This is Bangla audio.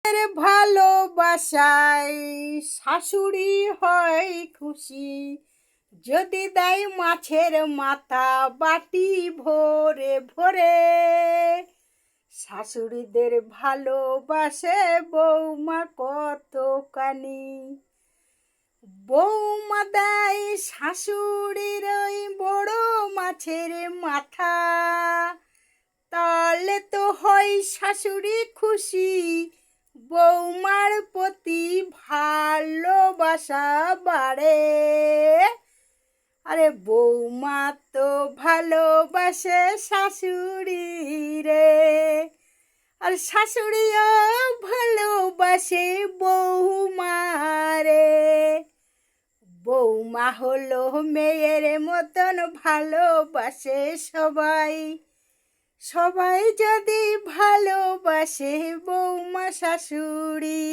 এর ভালোবাসায় শাশুড়ি হয় খুশি যদি দেয় মাছের মাথা বাটি ভরে ভরে। শাশুড়িদের ভালোবাসে বৌমা কতখানি। বৌমা দেয় শাশুড়ির ওই বড় মাছের মাথা, তাহলে তো হয় শাশুড়ি খুশি, বৌমার প্রতি ভালোবাসা বাড়ে। আরে বৌমা তো ভালোবাসে শাশুড়ি রে, আর শাশুড়িও ভালোবাসে বৌমারে। বৌমা হলো মেয়ের মতন ভালোবাসে সবাই। সবাই যদি ভালোবাসে বৌমা শাশুড়ি।